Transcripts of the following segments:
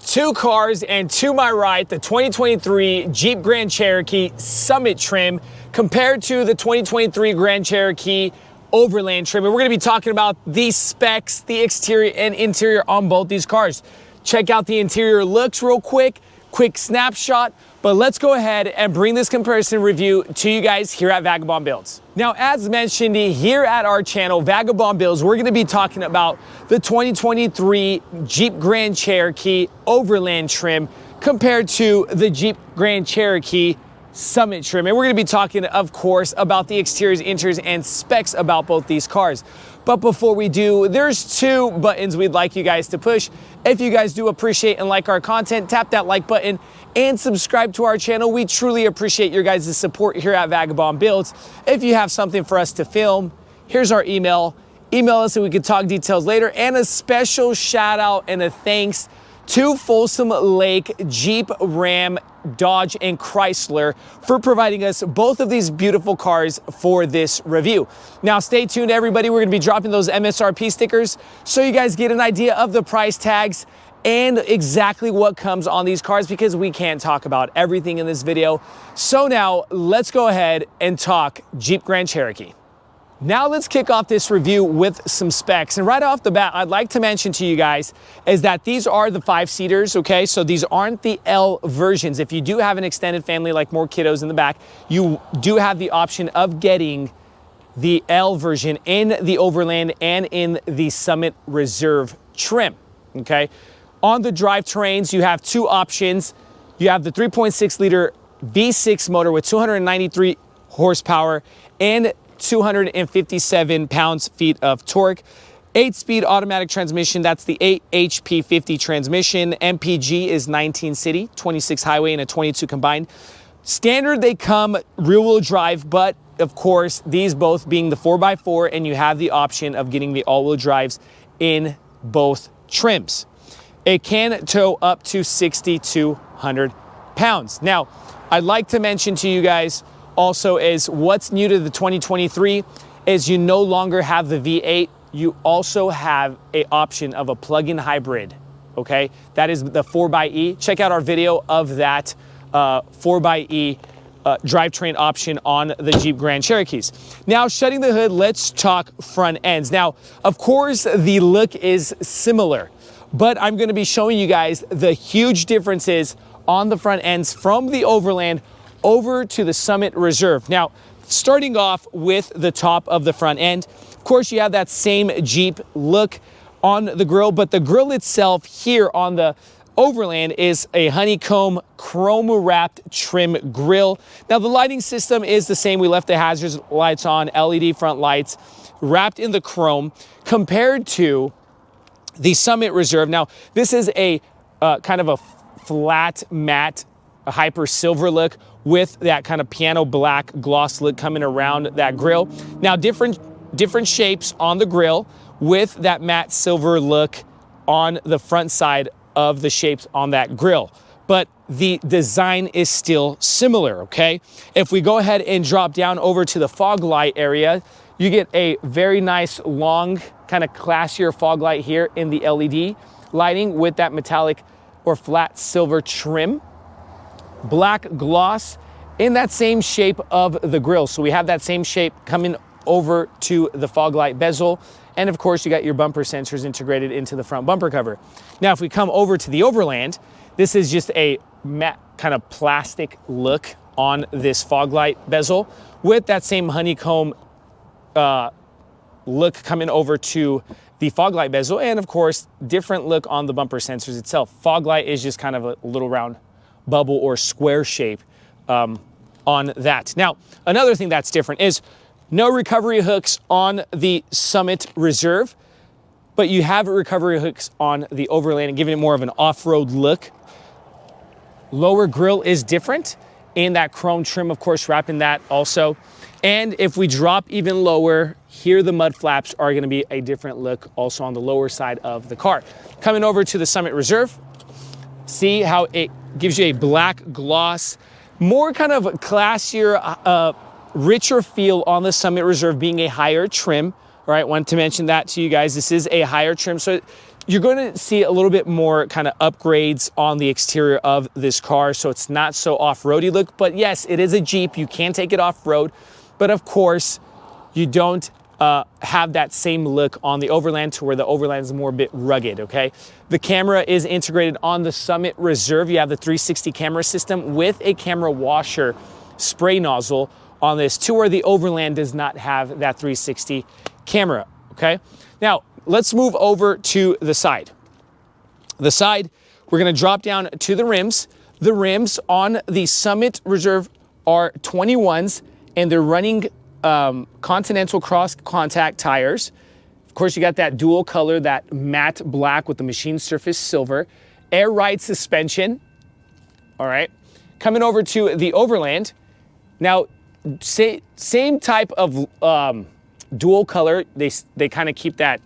Two cars, and to my right, the 2023 Jeep Grand Cherokee Summit trim compared to the 2023 Grand Cherokee Overland trim. And we're gonna be talking about the specs, the exterior and interior on both these cars. Check out the interior looks real quick snapshot, but let's go ahead and bring this comparison review to you guys here at Vagabond Builds. Now, as mentioned here at our channel, Vagabond Builds, we're gonna be talking about the 2023 Jeep Grand Cherokee Overland trim compared to the Jeep Grand Cherokee Summit trim. And we're gonna be talking, of course, about the exteriors, interiors, and specs about both these cars. But before we do, there's two buttons we'd like you guys to push. If you guys do appreciate and like our content, tap that like button and subscribe to our channel. We truly appreciate your guys' support here at Vagabond Builds. If you have something for us to film, here's our email. Email us so we can talk details later. And a special shout out and a thanks to Folsom Lake, Jeep, Ram, Dodge, and Chrysler for providing us both of these beautiful cars for this review. Now stay tuned, everybody. We're gonna be dropping those MSRP stickers so you guys get an idea of the price tags and exactly what comes on these cars, because we can't talk about everything in this video. So now let's go ahead and talk Jeep Grand Cherokee. Now let's kick off this review with some specs. And right off the bat, I'd like to mention to you guys is that these are the 5-seaters, okay? So these aren't the L versions. If you do have an extended family, like more kiddos in the back, you do have the option of getting the L version in the Overland and in the Summit Reserve trim, okay? On the drivetrains, you have two options. You have the 3.6 liter V6 motor with 293 horsepower and 257 pounds-feet of torque. 8-speed automatic transmission, that's the 8HP50 transmission. MPG is 19 city, 26 highway, and a 22 combined. Standard, they come rear-wheel drive, but of course, these both being the 4x4, and you have the option of getting the all-wheel drives in both trims. It can tow up to 6,200 pounds. Now, I'd like to mention to you guys also is what's new to the 2023 is you no longer have the V8. You also have an option of a plug-in hybrid, okay? That is the 4xe. Check out our video of that 4xe drivetrain option on the Jeep Grand Cherokees. Now, shutting the hood, let's talk front ends. Now, of course, the look is similar, but I'm gonna be showing you guys the huge differences on the front ends from the Overland over to the Summit Reserve. Now, starting off with the top of the front end, of course, you have that same Jeep look on the grille, but the grille itself here on the Overland is a honeycomb chrome wrapped trim grille. Now, the lighting system is the same. We left the hazard lights on, LED front lights wrapped in the chrome compared to the Summit Reserve. Now, this is a kind of a flat matte, a hyper silver look with that kind of piano black gloss look coming around that grille. Now, different shapes on the grille with that matte silver look on the front side of the shapes on that grille. But the design is still similar, okay? If we go ahead and drop down over to the fog light area, you get a very nice long, kind of classier fog light here in the LED lighting with that metallic or flat silver trim. Black gloss in that same shape of the grille. So we have that same shape coming over to the fog light bezel. And of course, you got your bumper sensors integrated into the front bumper cover. Now, if we come over to the Overland, this is just a matte kind of plastic look on this fog light bezel with that same honeycomb look coming over to the fog light bezel. And of course, different look on the bumper sensors itself. Fog light is just kind of a little round bubble or square shape on that. Now, another thing that's different is no recovery hooks on the Summit Reserve, but you have recovery hooks on the Overland and giving it more of an off-road look. Lower grille is different in that chrome trim, of course, wrapping that also. And if we drop even lower, here the mud flaps are gonna be a different look also on the lower side of the car. Coming over to the Summit Reserve, see how it gives you a black gloss, more kind of classier, richer feel on the Summit Reserve being a higher trim. All right, wanted to mention that to you guys. This is a higher trim, so it you're going to see a little bit more kind of upgrades on the exterior of this car, so it's not so off-roady look. But yes, it is a Jeep. You can take it off-road, but of course, you don't have that same look on the Overland, to where the Overland is more a bit rugged, okay? The camera is integrated on the Summit Reserve. You have the 360 camera system with a camera washer spray nozzle on this, to where the Overland does not have that 360 camera, okay? Now, let's move over to the side. The side, we're gonna drop down to the rims. The rims on the Summit Reserve are 21s, and they're running Continental cross contact tires. Of course, you got that dual color, that matte black with the machine surface silver. Air ride suspension, all right? Coming over to the Overland. Now, same type of dual color. They kind of keep that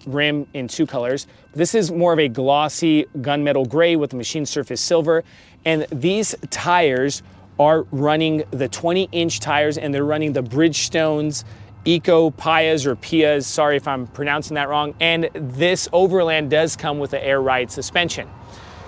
rim in two colors. This is more of a glossy gunmetal gray with the machine surface silver. And these tires are running the 20-inch tires, and they're running the Bridgestones Eco Pias or Pias, sorry if I'm pronouncing that wrong. And this Overland does come with an air ride suspension.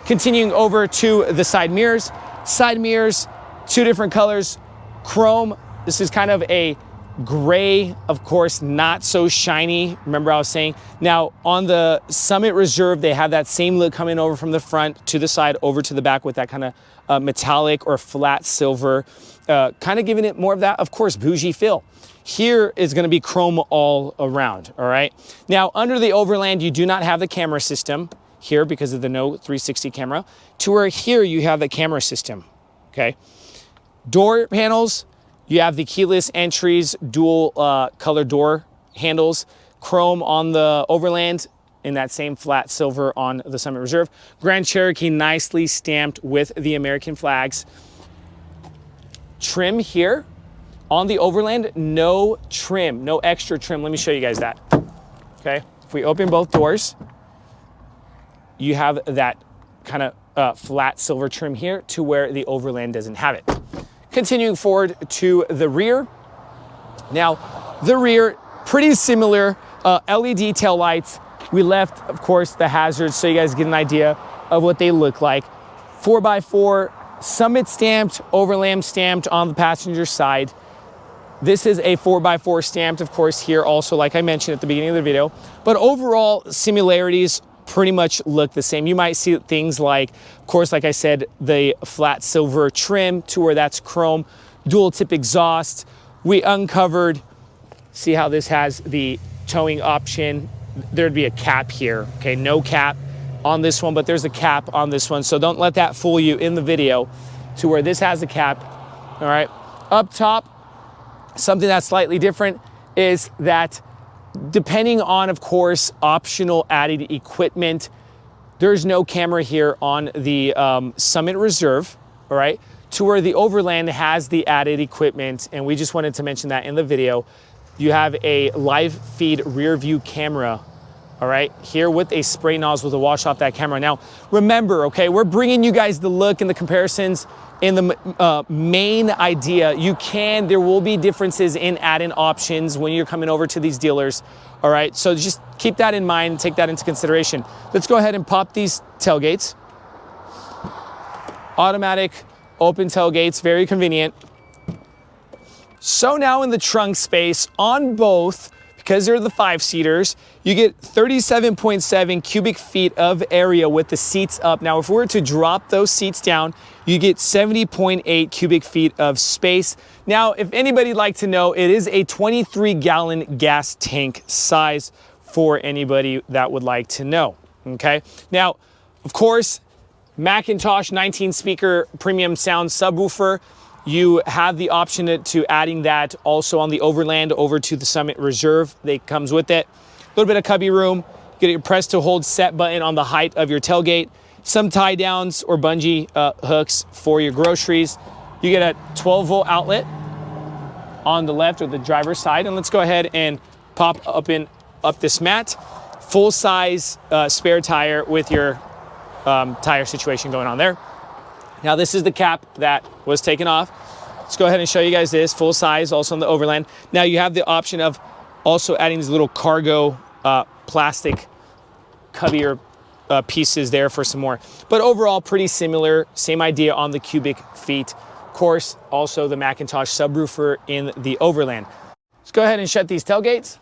Continuing over to the side mirrors. Side mirrors, two different colors. Chrome, this is kind of a gray, of course, not so shiny. Remember I was saying, now on the Summit Reserve, they have that same look coming over from the front to the side over to the back with that kind of metallic or flat silver, kind of giving it more of that, of course, bougie feel. Here is going to be chrome all around, all right? Now, under the Overland, you do not have the camera system here because of the no 360 camera, to where here you have the camera system, okay? Door panels, you have the keyless entries, dual color door handles, chrome on the Overland, in that same flat silver on the Summit Reserve. Grand Cherokee nicely stamped with the American flags. Trim here on the Overland, no trim, no extra trim. Let me show you guys that, okay? If we open both doors, you have that kind of flat silver trim here, to where the Overland doesn't have it. Continuing forward to the rear. Now, the rear, pretty similar, LED tail lights. We left, of course, the hazards so you guys get an idea of what they look like. 4x4, Summit stamped, Overland stamped on the passenger side. This is a 4x4 stamped, of course, here also, like I mentioned at the beginning of the video. But overall, similarities pretty much look the same. You might see things like, of course, like I said, the flat silver trim, to where that's chrome, dual tip exhaust. We uncovered, see how this has the towing option. There'd be a cap here, okay? No cap on this one, but there's a cap on this one. So don't let that fool you in the video, to where this has a cap, all right? Up top, something that's slightly different is that depending on, of course, optional added equipment, there's no camera here on the Summit Reserve, all right? To where the Overland has the added equipment, and we just wanted to mention that in the video. You have a live feed rear view camera, all right, here with a spray nozzle to wash off that camera. Now, remember, okay, we're bringing you guys the look and the comparisons in the main idea. There will be differences in add-in options when you're coming over to these dealers, all right? So just keep that in mind, take that into consideration. Let's go ahead and pop these tailgates. Automatic open tailgates, very convenient. So now in the trunk space on both, because they're the 5-seaters, you get 37.7 cubic feet of area with the seats up. Now, if we were to drop those seats down, you get 70.8 cubic feet of space. Now, if anybody'd like to know, it is a 23-gallon gas tank size for anybody that would like to know, okay? Now, of course, Macintosh 19-speaker premium sound subwoofer. You have the option to adding that also on the Overland over to the Summit Reserve. It comes with it. A little bit of cubby room. You get your press to hold set button on the height of your tailgate. Some tie downs or bungee hooks for your groceries. You get a 12-volt outlet on the left or the driver's side. And let's go ahead and pop up this mat. Full-size spare tire with your tire situation going on there. Now this is the cap that was taken off. Let's go ahead and show you guys this, full size, also on the Overland. Now you have the option of also adding these little cargo plastic cubbier pieces there for some more. But overall, pretty similar. Same idea on the cubic feet. Of course, also the Macintosh subwoofer in the Overland. Let's go ahead and shut these tailgates.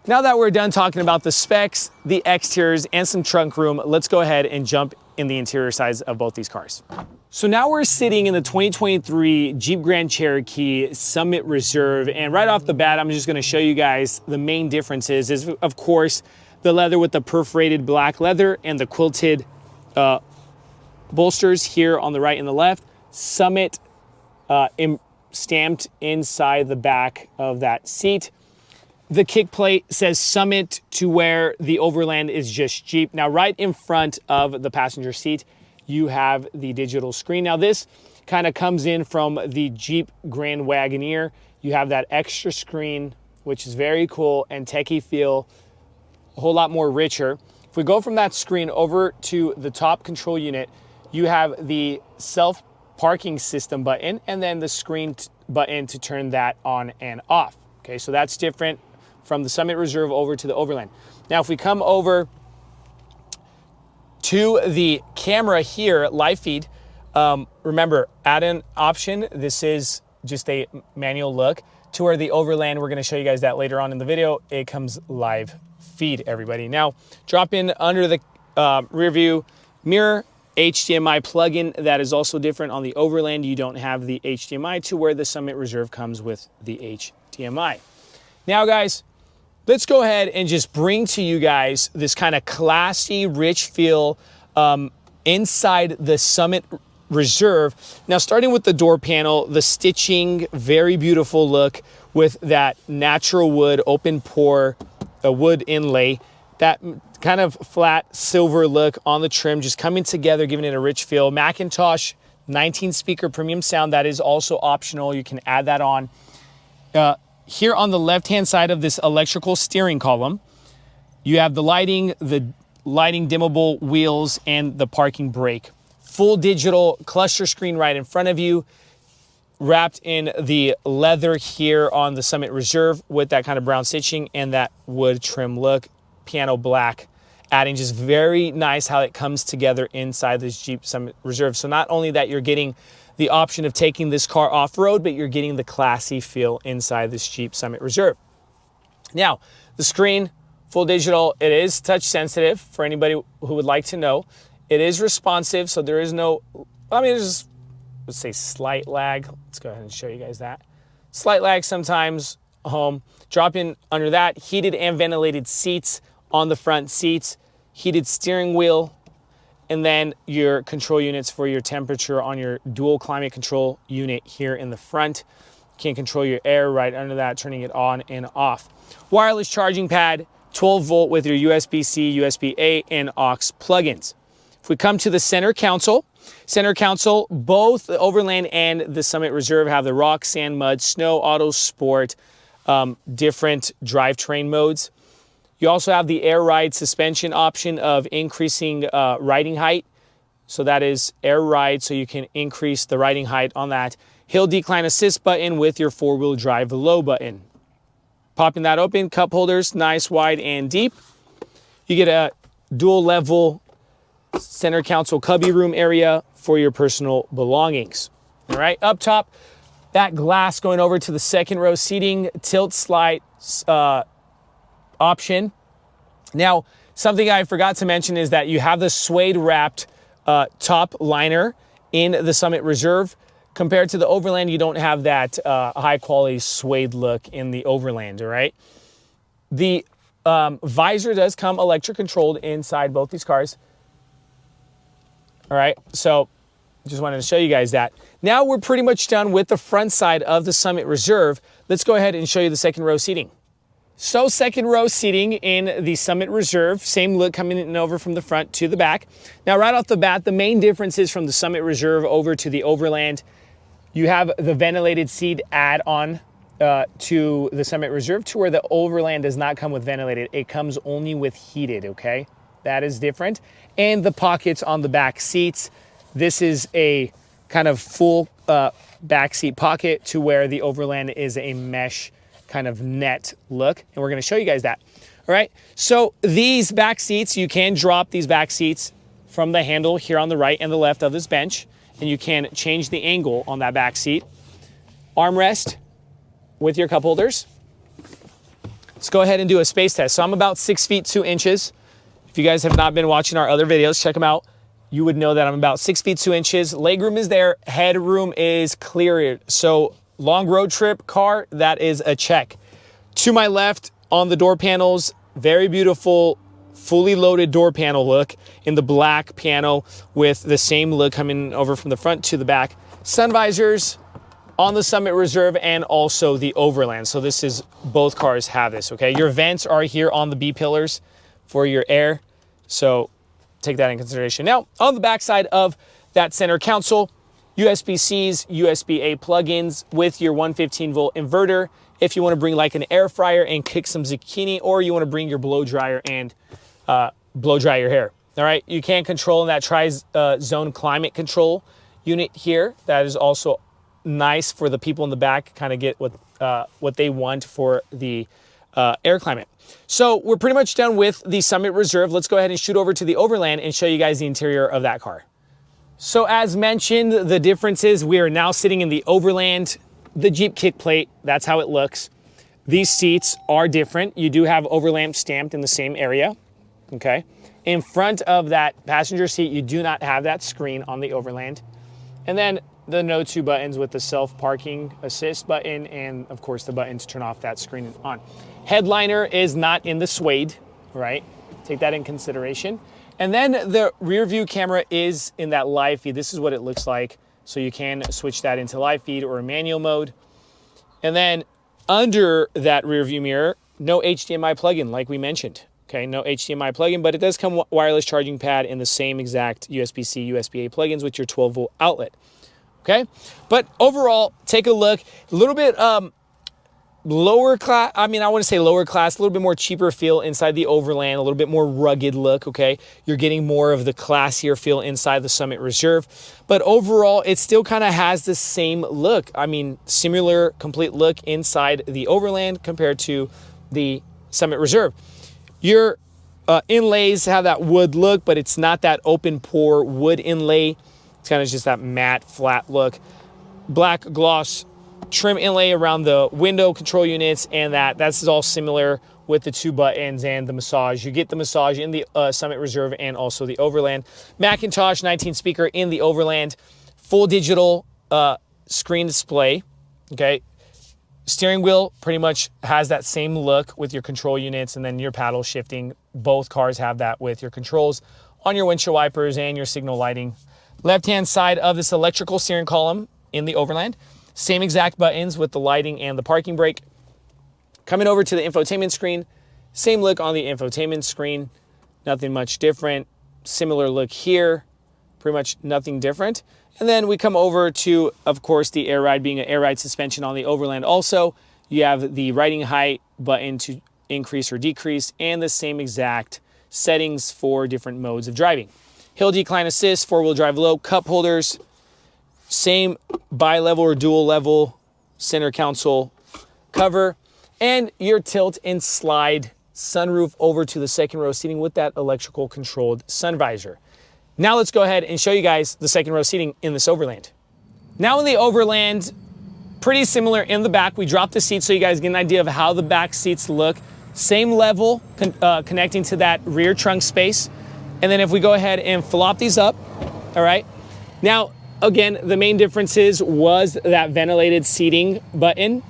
Now that we're done talking about the specs, the exteriors, and some trunk room, let's go ahead and jump in the interior sides of both these cars. So now we're sitting in the 2023 Jeep Grand Cherokee Summit Reserve, and right off the bat, I'm just gonna show you guys the main differences is, of course, the leather with the perforated black leather and the quilted bolsters here on the right and the left. Summit stamped inside the back of that seat. The kick plate says Summit to where the Overland is just Jeep. Now, right in front of the passenger seat, you have the digital screen. Now, this kind of comes in from the Jeep Grand Wagoneer. You have that extra screen, which is very cool and techie feel, a whole lot more richer. If we go from that screen over to the top control unit, you have the self-parking system button and then the screen button to turn that on and off. Okay, so that's different from the Summit Reserve over to the Overland. Now, if we come over to the camera here, live feed, remember, add an option. This is just a manual look to where the Overland, we're gonna show you guys that later on in the video, it comes live feed, everybody. Now, drop in under the rear view mirror, HDMI plug-in. That is also different on the Overland. You don't have the HDMI to where the Summit Reserve comes with the HDMI. Now, guys, let's go ahead and just bring to you guys this kind of classy, rich feel inside the Summit Reserve. Now, starting with the door panel, the stitching, very beautiful look with that natural wood, open pore, wood inlay, that kind of flat silver look on the trim, just coming together, giving it a rich feel. Macintosh 19 speaker premium sound, that is also optional. You can add that on. Here on the left-hand side of this electrical steering column, you have the lighting dimmable wheels, and the parking brake. Full digital cluster screen right in front of you, wrapped in the leather here on the Summit Reserve with that kind of brown stitching and that wood trim look, piano black, adding just very nice how it comes together inside this Jeep Summit Reserve. So not only that you're getting the option of taking this car off-road, but you're getting the classy feel inside this Jeep Summit Reserve. Now, the screen, full digital, it is touch sensitive for anybody who would like to know. It is responsive, so there is no, there's, let's say, slight lag. Let's go ahead and show you guys that. Slight lag sometimes, drop in under that, heated and ventilated seats on the front seats, heated steering wheel, and then your control units for your temperature on your dual climate control unit here in the front. You can control your air right under that, turning it on and off. Wireless charging pad, 12 volt with your USB-C, USB-A, and aux plugins. If we come to the center console, both the Overland and the Summit Reserve have the rock, sand, mud, snow, auto, sport, different drivetrain modes. You also have the air ride suspension option of increasing riding height. So that is air ride, so you can increase the riding height on that. Hill decline assist button with your four-wheel drive low button. Popping that open, cup holders, nice, wide, and deep. You get a dual level center console cubby room area for your personal belongings. All right, up top, that glass going over to the second row seating, tilt slide option. Now, something I forgot to mention is that you have the suede wrapped top liner in the Summit Reserve. Compared to the Overland, you don't have that high quality suede look in the Overland, all right? The visor does come electric controlled inside both these cars. All right, so just wanted to show you guys that. Now we're pretty much done with the front side of the Summit Reserve. Let's go ahead and show you the second row seating. So second row seating in the Summit Reserve, same look coming in over from the front to the back. Now right off the bat, the main difference is from the Summit Reserve over to the Overland. You have the ventilated seat add-on to the Summit Reserve, to where the Overland does not come with ventilated. It comes only with heated, okay? That is different. And the pockets on the back seats. This is a kind of full back seat pocket, to where the Overland is a mesh kind of net look, and we're gonna show you guys that. All right, so these back seats, you can drop these back seats from the handle here on the right and the left of this bench, and you can change the angle on that back seat. Armrest with your cup holders. Let's go ahead and do a space test. So I'm about 6 feet 2 inches. If you guys have not been watching our other videos, check them out. You would know that I'm about 6 feet 2 inches. Legroom is there, headroom is cleared. So long road trip car, that is a check. To my left on the door panels, very beautiful, fully loaded door panel look in the black piano with the same look coming over from the front to the back. Sun visors on the Summit Reserve and also the Overland. So this is, both cars have this, okay? Your vents are here on the B pillars for your air. So take that in consideration. Now, on the back side of that center console, USB-Cs, USB-A plugins with your 115 volt inverter. If you want to bring like an air fryer and kick some zucchini, or you want to bring your blow dryer and blow dry your hair. All right, you can control in that tri-zone climate control unit here. That is also nice for the people in the back, kind of get what they want for the air climate. So we're pretty much done with the Summit Reserve. Let's go ahead and shoot over to the Overland and show you guys the interior of that car. So as mentioned, the difference is we are now sitting in the Overland, the Jeep kick plate. That's how it looks. These seats are different. You do have Overland stamped in the same area, okay? In front of that passenger seat, you do not have that screen on the Overland. And then the no two buttons with the self-parking assist button and of course the button to turn off that screen on. Headliner is not in the suede, right? Take that in consideration. And then the rear view camera is in that live feed. This is what it looks like. So you can switch that into live feed or manual mode. And then under that rear view mirror, no HDMI plug-in like we mentioned. Okay, no HDMI plug-in, but it does come wireless charging pad in the same exact USB-C, USB-A plugins with your 12 volt outlet. Okay, but overall, take a look. A little bit lower class, I mean, I want to say lower class, a little bit more cheaper feel inside the Overland, a little bit more rugged look, okay? You're getting more of the classier feel inside the Summit Reserve, but overall, it still kind of has the same look. I mean, similar complete look inside the Overland compared to the Summit Reserve. Your inlays have that wood look, but it's not that open pore wood inlay. It's kind of just that matte, flat look. Black gloss trim inlay around the window control units, and that's all similar with the two buttons and the massage. You get the massage in the Summit Reserve and also the Overland. Macintosh 19 speaker in the Overland. Full digital screen display, okay? Steering wheel pretty much has that same look with your control units, and then your paddle shifting. Both cars have that with your controls on your windshield wipers and your signal lighting. Left-hand side of this electrical steering column in the Overland. Same exact buttons with the lighting and the parking brake. Coming over to the infotainment screen, same look on the infotainment screen, nothing much different. Similar look here, pretty much nothing different. And then we come over to, of course, the air ride, being an air ride suspension on the Overland also. You have the riding height button to increase or decrease, and the same exact settings for different modes of driving. Hill decline assist, four-wheel drive low, cup holders, same bi-level or dual level center console cover, and your tilt and slide sunroof over to the second row seating with that electrical controlled sun visor. Now let's go ahead and show you guys the second row seating in this Overland. Now in the Overland, pretty similar in the back. We dropped the seats so you guys get an idea of how the back seats look. Same level connecting to that rear trunk space. And then if we go ahead and flop these up, all right. Now, again, the main differences was that ventilated seating button,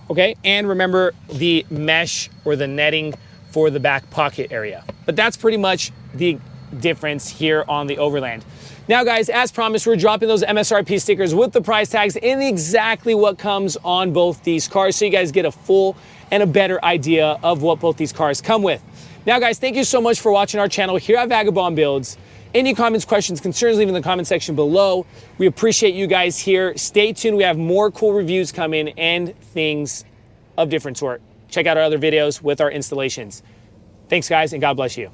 okay? And remember the mesh or the netting for the back pocket area. But that's pretty much the difference here on the Overland. Now guys, as promised, we're dropping those MSRP stickers with the price tags and exactly what comes on both these cars so you guys get a full and a better idea of what both these cars come with. Now guys, thank you so much for watching our channel here at Vagabond Builds. Any comments, questions, concerns, leave in the comment section below. We appreciate you guys here. Stay tuned. We have more cool reviews coming and things of different sort. Check out our other videos with our installations. Thanks guys, and God bless you.